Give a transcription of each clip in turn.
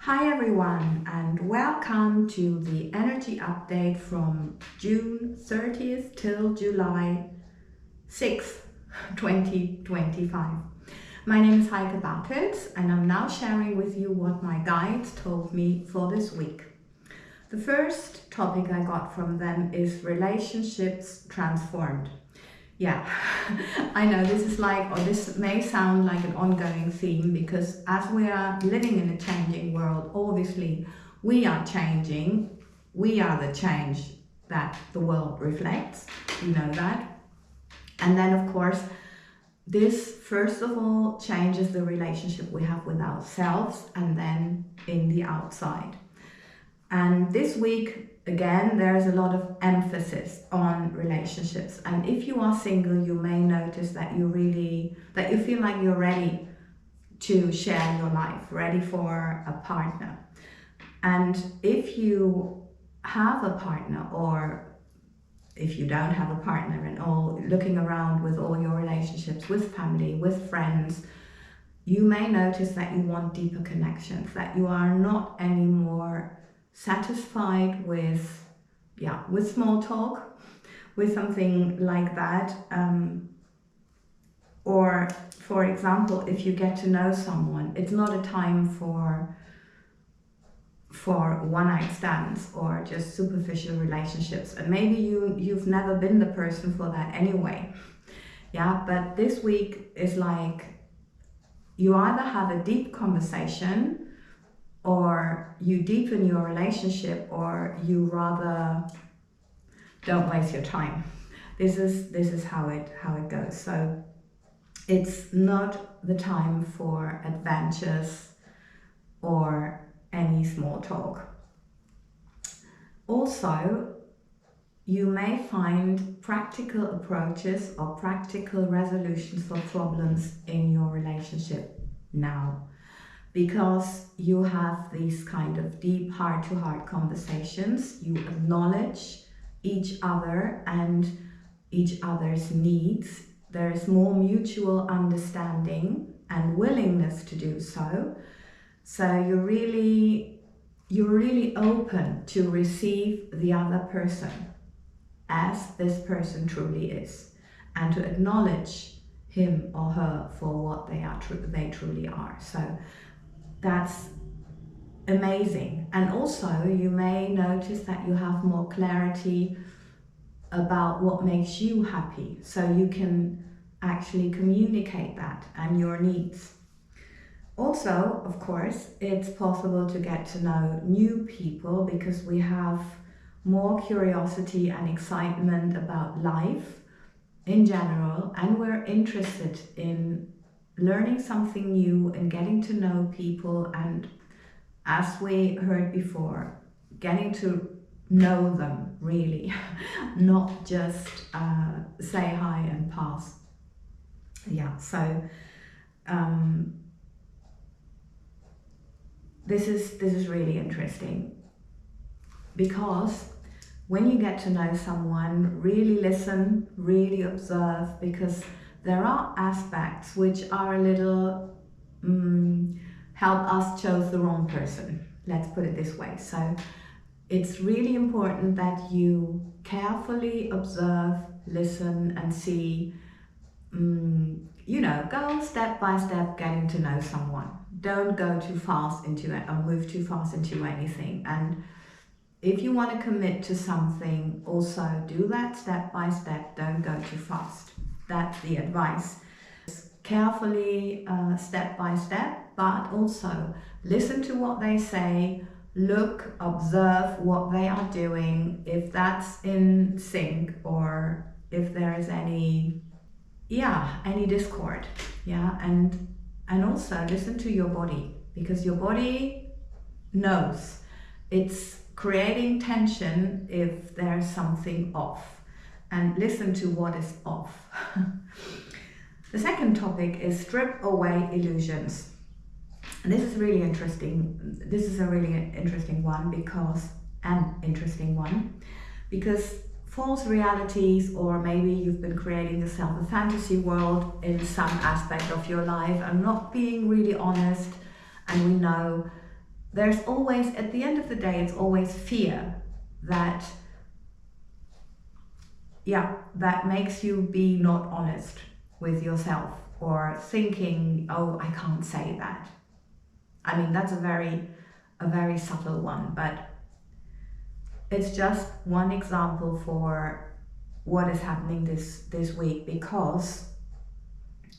Hi everyone, and welcome to the energy update from June 30th till July 6th, 2025. My name is Heike and I'm now sharing with you what my guides told me for this week. The first topic I got from them is relationships transformed. Yeah, I know this may sound like an ongoing theme because as we are living in a changing world, obviously we are changing. We are the change that the world reflects. You know that. And then, of course, this first of all changes the relationship we have with ourselves and then in the outside. And this week, again, there's a lot of emphasis on relationships. And if you are single, you may notice that you feel like you're ready to share your life, ready for a partner. And if you have a partner, or if you don't have a partner and all, looking around with all your relationships, with family, with friends, you may notice that you want deeper connections, that you are not anymore satisfied with small talk, with something like that, or for example, if you get to know someone, it's not a time for one-night stands or just superficial relationships, and maybe you've never been the person for that anyway. But this week is like you either have a deep conversation, or you deepen your relationship, or you rather don't waste your time. This is how it goes. So it's not the time for adventures or any small talk. Also, you may find practical approaches or practical resolutions for problems in your relationship now, because you have these kind of deep heart-to-heart conversations. You acknowledge each other and each other's needs. There is more mutual understanding and willingness to do so. So you're really open to receive the other person as this person truly is, and to acknowledge him or her for what they truly are. So that's amazing. And also you may notice that you have more clarity about what makes you happy, so you can actually communicate that and your needs. Also, of course, it's possible to get to know new people because we have more curiosity and excitement about life in general, and we're interested in learning something new and getting to know people, and as we heard before, getting to know them really, not just say hi and pass. So this is really interesting, because when you get to know someone, really listen, really observe, because there are aspects which are a little help us chose the wrong person. Let's put it this way. So it's really important that you carefully observe, listen, and see, go step by step getting to know someone. Don't go too fast into it or move too fast into anything. And if you want to commit to something, also do that step by step. Don't go too fast. That's the advice. Carefully, step by step, but also listen to what they say, look, observe what they are doing, if that's in sync, or if there is any discord. And also listen to your body, because your body knows. It's creating tension if there's something off, and listen to what is off. The second topic is strip away illusions. And this is really interesting. This is a really interesting one because false realities, or maybe you've been creating yourself a fantasy world in some aspect of your life and not being really honest. And we know there's always, at the end of the day, it's always fear that, that makes you be not honest with yourself, or thinking, oh, I can't say that. I mean, that's a very subtle one, but it's just one example for what is happening this week, because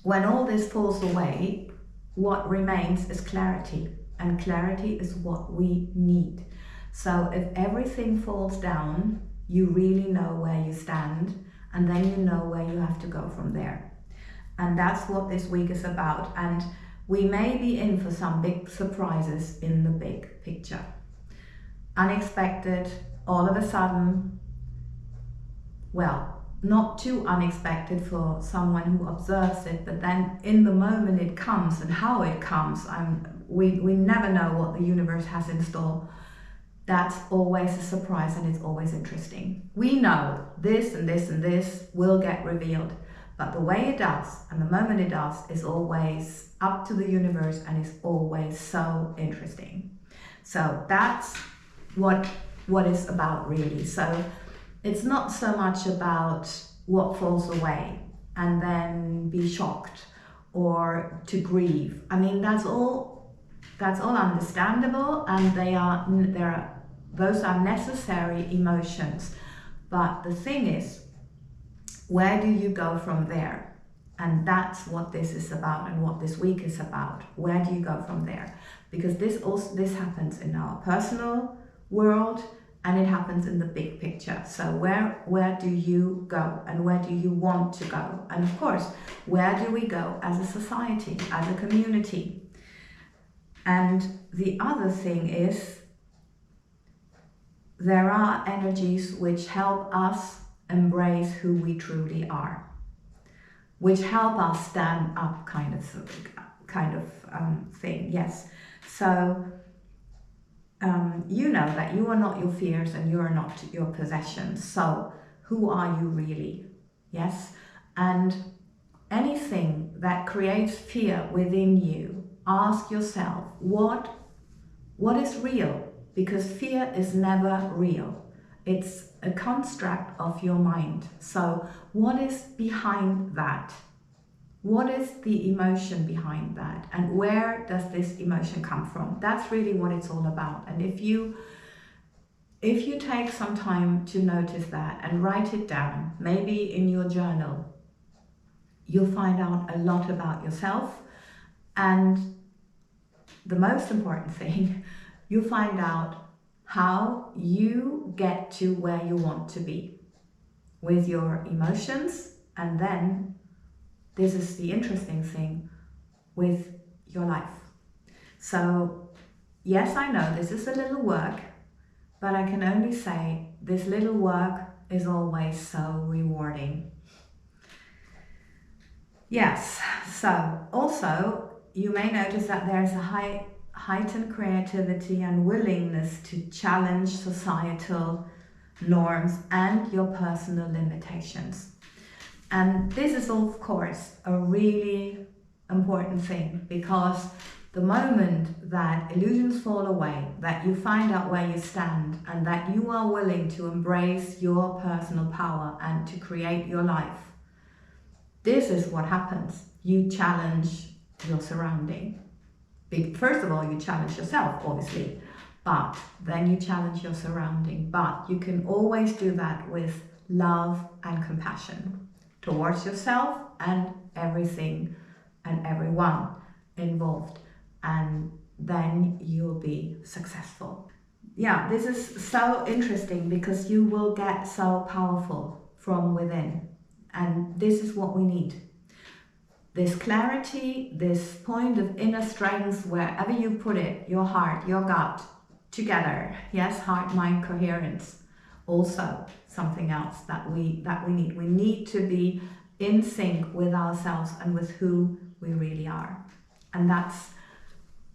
when all this falls away, what remains is clarity, and clarity is what we need. So if everything falls down, you really know where you stand, and then you know where you have to go from there. And that's what this week is about. And we may be in for some big surprises in the big picture. Unexpected, all of a sudden, well, not too unexpected for someone who observes it, but then in the moment it comes, and how it comes, we never know what the universe has in store. That's always a surprise, and it's always interesting. We know this and this and this will get revealed, but the way it does and the moment it does is always up to the universe, and is always so interesting. So that's what it's about, really. So it's not so much about what falls away and then be shocked or to grieve. I mean, that's all understandable, and those are necessary emotions. But the thing is, where do you go from there? And that's what this is about, and what this week is about. Where do you go from there? Because this happens in our personal world, and it happens in the big picture. So where do you go, and where do you want to go? And of course, where do we go as a society, as a community? And the other thing is, there are energies which help us embrace who we truly are, which help us stand up, kind of thing. Yes. So you know that you are not your fears, and you are not your possessions. So who are you really? Yes. And anything that creates fear within you, ask yourself, what is real? Because fear is never real. It's a construct of your mind. So what is behind that? What is the emotion behind that? And where does this emotion come from? That's really what it's all about. And if you take some time to notice that and write it down, maybe in your journal, you'll find out a lot about yourself. And the most important thing, you'll find out how you get to where you want to be with your emotions. And then this is the interesting thing with your life. So yes, I know this is a little work, but I can only say this little work is always so rewarding. Yes, so also you may notice that there's a heightened creativity and willingness to challenge societal norms and your personal limitations. And this is, of course, a really important thing, because the moment that illusions fall away, that you find out where you stand, and that you are willing to embrace your personal power and to create your life, this is what happens. You challenge your surrounding. First of all, you challenge yourself, obviously, but then you challenge your surrounding. But you can always do that with love and compassion towards yourself and everything and everyone involved, and then you'll be successful. Yeah, this is so interesting, because you will get so powerful from within, and this is what we need. This clarity, this point of inner strength, wherever you put it, your heart, your gut, together. Yes, heart-mind coherence. Also something else that we need. We need to be in sync with ourselves and with who we really are. And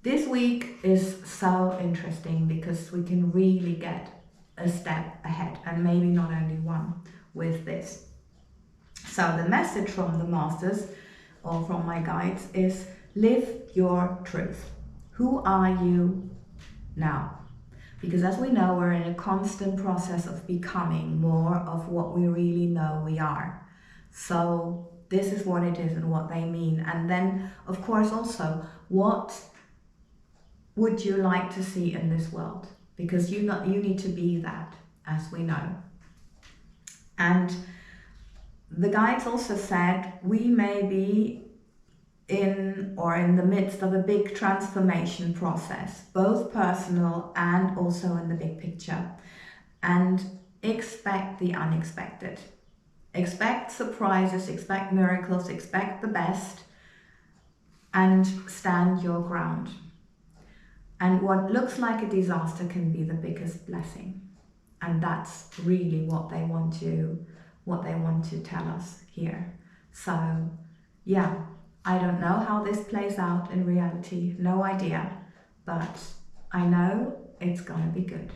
this week is so interesting, because we can really get a step ahead, and maybe not only one, with this. So the message from the masters, or from my guides, is live your truth. Who are you now. Because as we know, we're in a constant process of becoming more of what we really know we are. So this is what it is and what they mean. And then, of course, also, what would you like to see in this world? Because you need to be that, as we know. And the guides also said we may be in the midst of a big transformation process, both personal and also in the big picture. And expect the unexpected. Expect surprises, expect miracles, expect the best, and stand your ground. And what looks like a disaster can be the biggest blessing. And that's really what they want to tell us here. So yeah, I don't know how this plays out in reality, no idea, but I know it's gonna be good.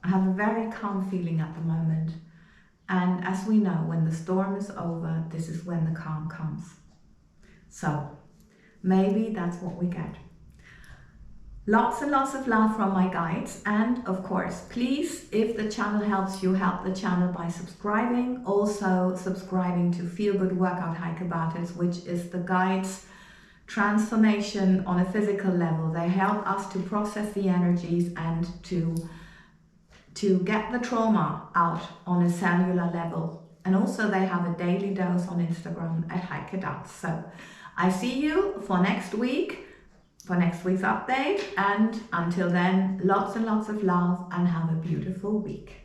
I have a very calm feeling at the moment. And as we know, when the storm is over, this is when the calm comes. So maybe that's what we get. Lots and lots of love from my guides. And of course, please, if the channel helps you, help the channel by subscribing. Also subscribing to Feel Good Workout Heike Bartels, which is the guides' transformation on a physical level. They help us to process the energies and to get the trauma out on a cellular level. And also they have a daily dose on Instagram at Heike Dats. So I see you for next week, for next week's update. And until then, lots and lots of love and have a beautiful week.